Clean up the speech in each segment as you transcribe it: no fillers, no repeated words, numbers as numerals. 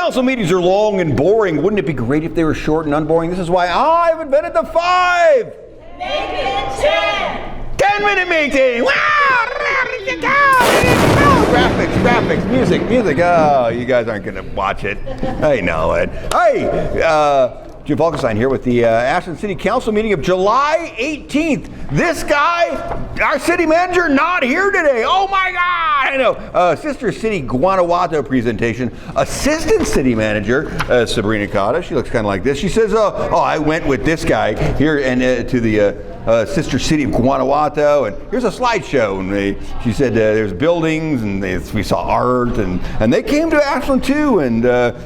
council meetings are long and boring. Wouldn't it be great if they were short and unboring? This is why I've invented the 5. Make it 10. 10-minute meeting. Wow! Graphics, music. Oh, you guys aren't going to watch it. I know it. Hey, Jim Falkenstein here with the Ashland City Council meeting of July 18th. This guy, our city manager, not here today. Oh my God! I know. Sister City Guanajuato presentation. Assistant City Manager Sabrina Cotta. She looks kind of like this. She says, "Oh, I went with this guy here and to the." Sister City of Guanajuato, and here's a slideshow. And she said there's buildings, and we saw art, and they came to Ashland too. And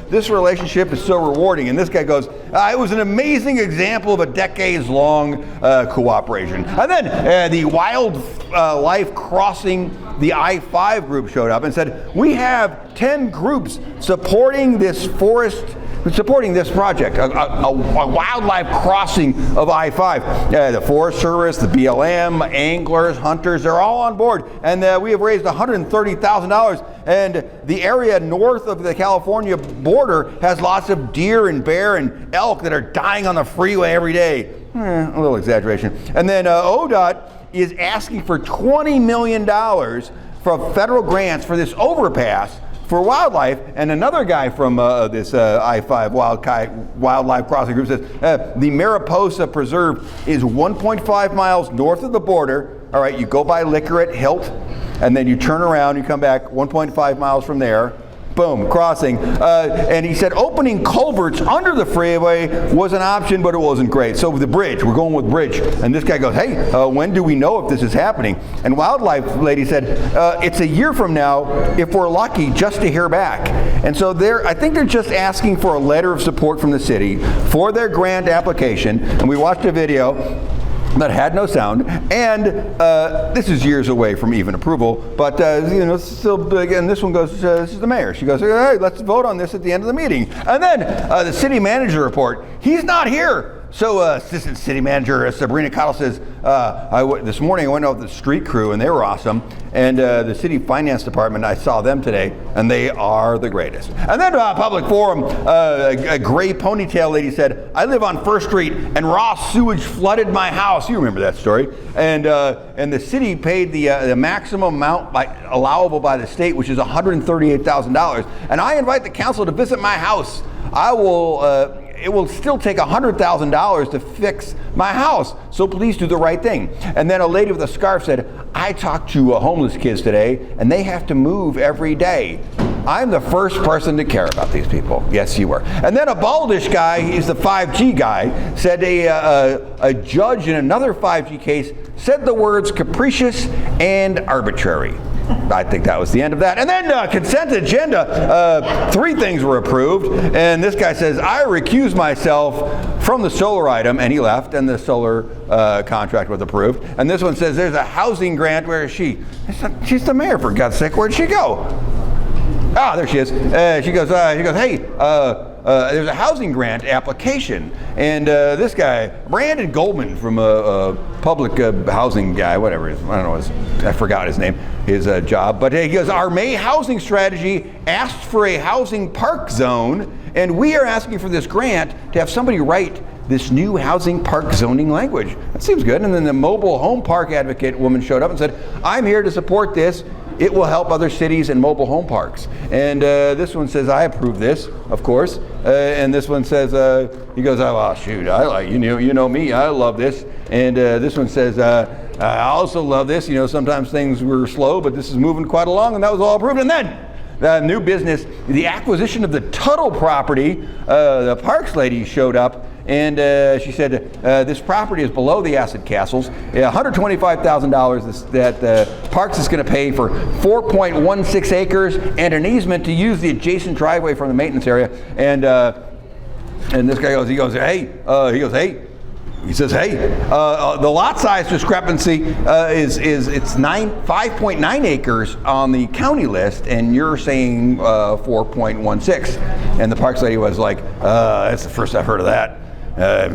this relationship is so rewarding. And this guy goes, it was an amazing example of a decades-long cooperation. And then the Wildlife Crossing the I-5 group showed up and said, we have 10 groups supporting this project, a wildlife crossing of I-5. The Forest Service, the BLM, anglers, hunters, they're all on board. And we have raised $130,000. And the area north of the California border has lots of deer and bear and elk that are dying on the freeway every day. A little exaggeration. And then ODOT is asking for $20 million for federal grants for this overpass for wildlife. And another guy from this I-5 Wildlife Crossing Group says the Mariposa Preserve is 1.5 miles north of the border. All right, you go by Liquor at Hilt, and then you turn around, you come back 1.5 miles from there. Boom, crossing. And he said opening culverts under the freeway was an option, but it wasn't great. So the bridge, we're going with bridge. And this guy goes, hey, when do we know if this is happening? And Wildlife Lady said, it's a year from now, if we're lucky, just to hear back. And so I think they're just asking for a letter of support from the city for their grant application. And we watched a video that had no sound, and this is years away from even approval, but still big. And this one goes, this is the mayor. She goes, hey, let's vote on this at the end of the meeting. And then the city manager report, he's not here. So Assistant City Manager Sabrina Cottle says, this morning I went out with the street crew and they were awesome. And the City Finance Department, I saw them today, and they are the greatest. And then Public Forum, a gray ponytail lady said, I live on First Street and raw sewage flooded my house. You remember that story. And the city paid the maximum amount allowable by the state, which is $138,000. And I invite the council to visit my house. It will still take $100,000 to fix my house, so please do the right thing. And then a lady with a scarf said, I talked to homeless kids today, and they have to move every day. I'm the first person to care about these people. Yes, you were. And then a baldish guy, he's the 5G guy, said a judge in another 5G case said the words capricious and arbitrary. I think that was the end of that. And then consent agenda, 3 things were approved. And this guy says, I recuse myself from the solar item, and he left, and the solar contract was approved. And this one says, there's a housing grant. Where is she? She's the mayor, for God's sake. Where'd she go? Ah, there she is. She goes, hey, there's a housing grant application. And this guy, Brandon Goldman from a public housing guy, whatever it is, I don't know, I forgot his name, his job. But he goes, our May housing strategy asked for a housing park zone, and we are asking for this grant to have somebody write this new housing park zoning language. That seems good. And then the mobile home park advocate woman showed up and said, I'm here to support this. It will help other cities and mobile home parks. And this one says, I approve this, of course. And this one says, he goes, oh, well, shoot, I like, you know me, I love this. And this one says, I also love this. Sometimes things were slow, but this is moving quite along, and that was all approved. And then new business, the acquisition of the Tuttle property, the Parks lady showed up. And she said, this property is below the Acid Castles. $125,000 that Parks is going to pay for 4.16 acres and an easement to use the adjacent driveway from the maintenance area. And this guy goes, he says, hey, the lot size discrepancy is 5.9 acres on the county list, and you're saying 4.16. And the Parks lady was like, that's the first I've heard of that. I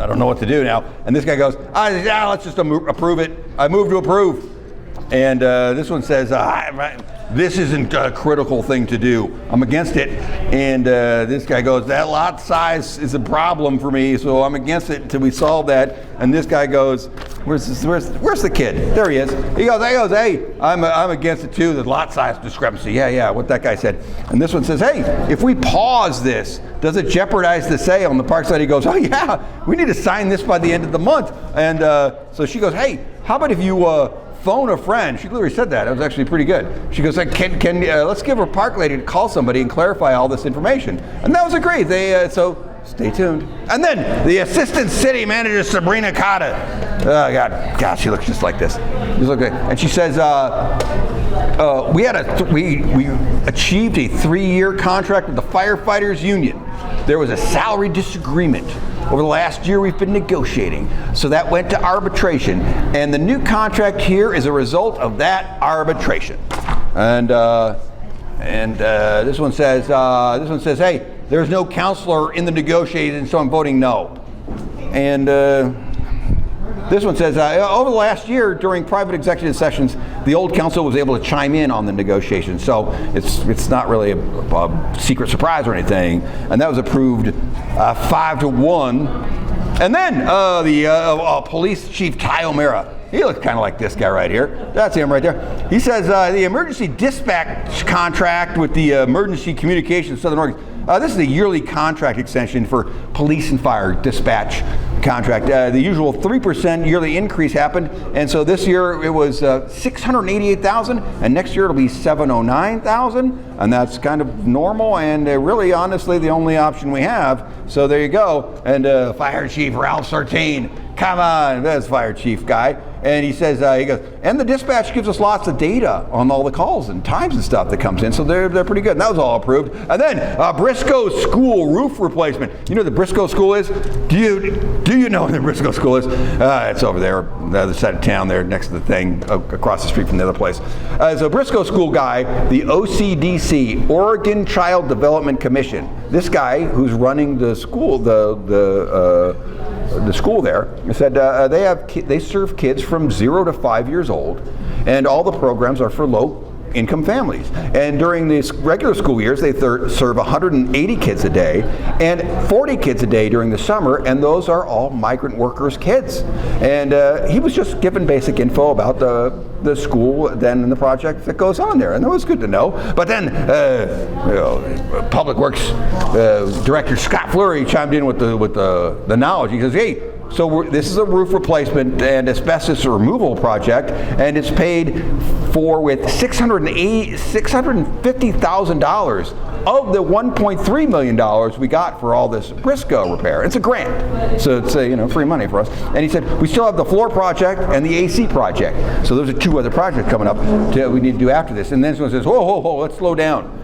don't know what to do now. And this guy goes, let's just approve it. I move to approve. And this one says, this isn't a critical thing to do. I'm against it. And this guy goes, that lot size is a problem for me, so I'm against it until we solve that. And this guy goes, where's the kid? There he is. He goes, hey, I'm against it too, the lot size discrepancy. Yeah, what that guy said. And this one says, hey, if we pause this, does it jeopardize the sale? And the park side, he goes, oh yeah, we need to sign this by the end of the month. And so she goes, hey, how about if you phone a friend? She literally said that. It was actually pretty good. She goes, can let's give our park lady to call somebody and clarify all this information. And that was agreed. So stay tuned. And then the assistant city manager, Sabrina Cotta. Oh God, she looks just like this. And she says, we achieved a 3-year contract with the firefighters union. There was a salary disagreement. Over the last year, we've been negotiating, so that went to arbitration, and the new contract here is a result of that arbitration. And this one says, hey, there's no counselor in the negotiations, so I'm voting no. And this one says, over the last year, during private executive sessions, the old council was able to chime in on the negotiations, so it's not really a secret surprise or anything. And that was approved 5-1. And then the police chief, Ty O'Mara. He looks kind of like this guy right here. That's him right there. He says the emergency dispatch contract with the Emergency Communications Southern Oregon. This is a yearly contract extension for police and fire dispatch contract. The usual 3% yearly increase happened, and so this year it was $688,000, and next year it'll be $709,000, and that's kind of normal and really, honestly, the only option we have. So there you go. And Fire Chief Ralph Sartain, come on, that's Fire Chief guy. And he says, he goes, and the dispatch gives us lots of data on all the calls and times and stuff that comes in, so they're pretty good. And that was all approved. And then Briscoe School roof replacement. You know what the Briscoe School is? Do you know what the Briscoe School is? It's over there, the other side of town there, next to the thing, across the street from the other place. So Briscoe School guy, the OCDC, Oregon Child Development Commission. This guy who's running the school, the school there, said they serve kids from 0 to 5 years old, and all the programs are for low-income families. And during these regular school years, they serve 180 kids a day and 40 kids a day during the summer, and those are all migrant workers' kids. And he was just given basic info about the school then and the project that goes on there, and that was good to know. But then Public Works Director Scott Fleury chimed in with the knowledge. He says, hey, so this is a roof replacement and asbestos removal project, and it's paid for with $650,000 of the $1.3 million we got for all this Briscoe repair. It's a grant, so it's free money for us. And he said we still have the floor project and the AC project. So those are 2 other projects coming up we need to do after this. And then someone says, whoa, let's slow down.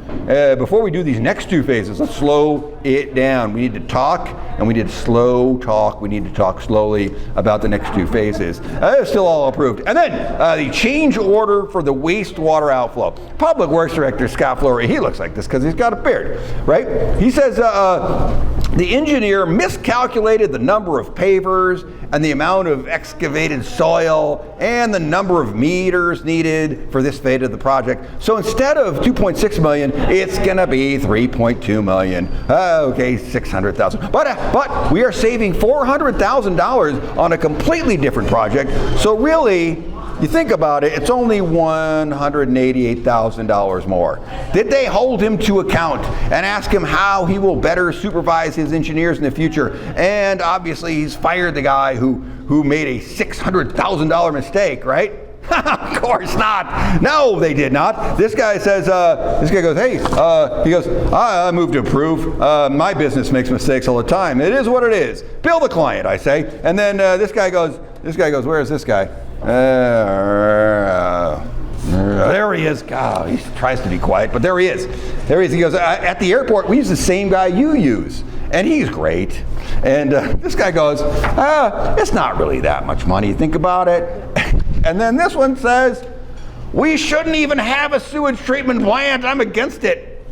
Before we do these next 2 phases, let's slow it down. We need to talk, and we need to slow talk. We need to talk slowly about the next 2 phases. It's still all approved. And then the change order for the wastewater outflow. Public Works Director Scott Fleury, he looks like this because he's got a beard, right? He says the engineer miscalculated the number of pavers and the amount of excavated soil and the number of meters needed for this phase of the project. So instead of $2.6 million, it's going to be $3.2 million. Okay, $600,000. But we are saving $400,000 on a completely different project. So really, you think about it, it's only $188,000 more. Did they hold him to account and ask him how he will better supervise his engineers in the future? And obviously he's fired the guy who made a $600,000 mistake, right? Of course not. No, they did not. This guy says, goes, hey, he goes, I move to approve. My business makes mistakes all the time. It is what it is. Bill the client, I say. And then this guy goes, where is this guy? There he is. God, he tries to be quiet, but there he is. He goes, at the airport, we use the same guy you use, and he's great. And this guy goes, it's not really that much money. Think about it. And then this one says, we shouldn't even have a sewage treatment plant. I'm against it.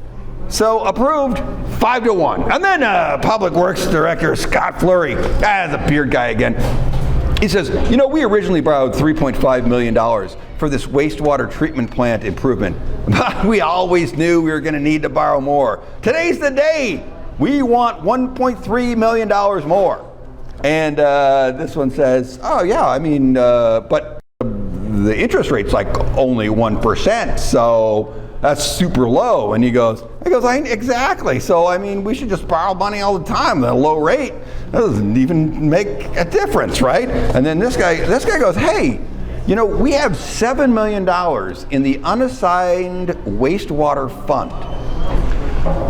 So approved, 5-1. And then Public Works Director Scott Fleury, the beard guy again. He says, we originally borrowed $3.5 million for this wastewater treatment plant improvement. But we always knew we were going to need to borrow more. Today's the day. We want $1.3 million more. And this one says, oh yeah, I mean, but the interest rate's like only 1%, so that's super low. And he goes, exactly. So I mean, we should just borrow money all the time at a low rate. That doesn't even make a difference, right? And then this guy goes, hey, you know, we have $7 million in the unassigned wastewater fund.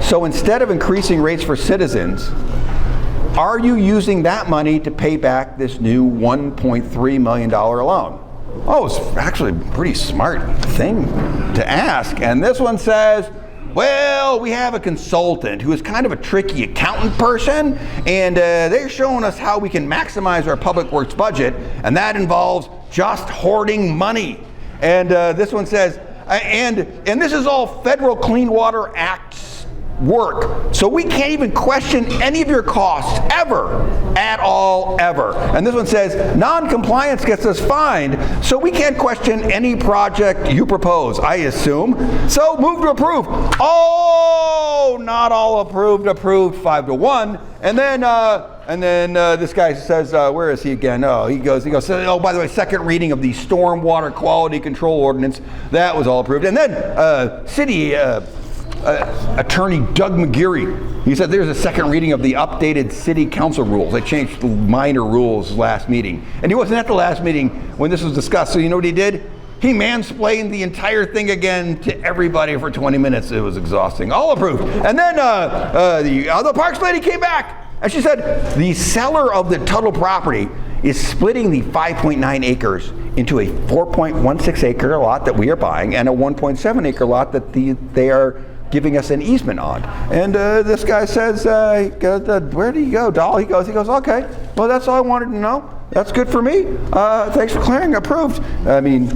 So instead of increasing rates for citizens, are you using that money to pay back this new $1.3 million loan? Oh, it's actually a pretty smart thing to ask. And this one says, well, we have a consultant who is kind of a tricky accountant person, and they're showing us how we can maximize our public works budget, and that involves just hoarding money. And this one says, and this is all Federal Clean Water Act work. So we can't even question any of your costs ever, at all, ever. And this one says, non-compliance gets us fined, so we can't question any project you propose, I assume. So move to approve. Oh, not all approved, 5-1. And then this guy says, where is he again? Oh, he goes, oh, by the way, second reading of the Stormwater Quality Control Ordinance, that was all approved. And then City Attorney Doug McGeary, he said there's a second reading of the updated city council rules. They changed the minor rules last meeting. And he wasn't at the last meeting when this was discussed, so you know what he did? He mansplained the entire thing again to everybody for 20 minutes. It was exhausting. All approved. And then the Parks lady came back, and she said the seller of the Tuttle property is splitting the 5.9 acres into a 4.16 acre lot that we are buying and a 1.7 acre lot that they are giving us an easement on. And this guy says, where do you go, doll? He goes, okay, well, that's all I wanted to know. That's good for me. Thanks for clearing, approved. I mean,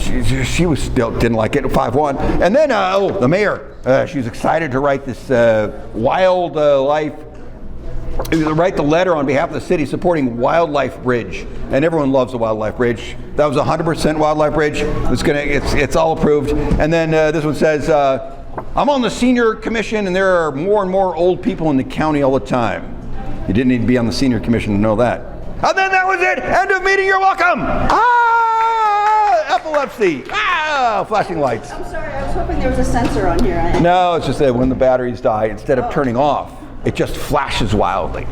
she was still didn't like it, 5-1. And then, the mayor, she's excited to write this write the letter on behalf of the city supporting Wildlife Bridge. And everyone loves the Wildlife Bridge. That was 100% Wildlife Bridge. It's all approved. And then this one says, I'm on the senior commission, and there are more and more old people in the county all the time. You didn't need to be on the senior commission to know that. And then that was it. End of meeting. You're welcome. Epilepsy. Flashing lights. I'm sorry. I was hoping there was a sensor on here. No, it's just that when the batteries die, instead of turning off, it just flashes wildly.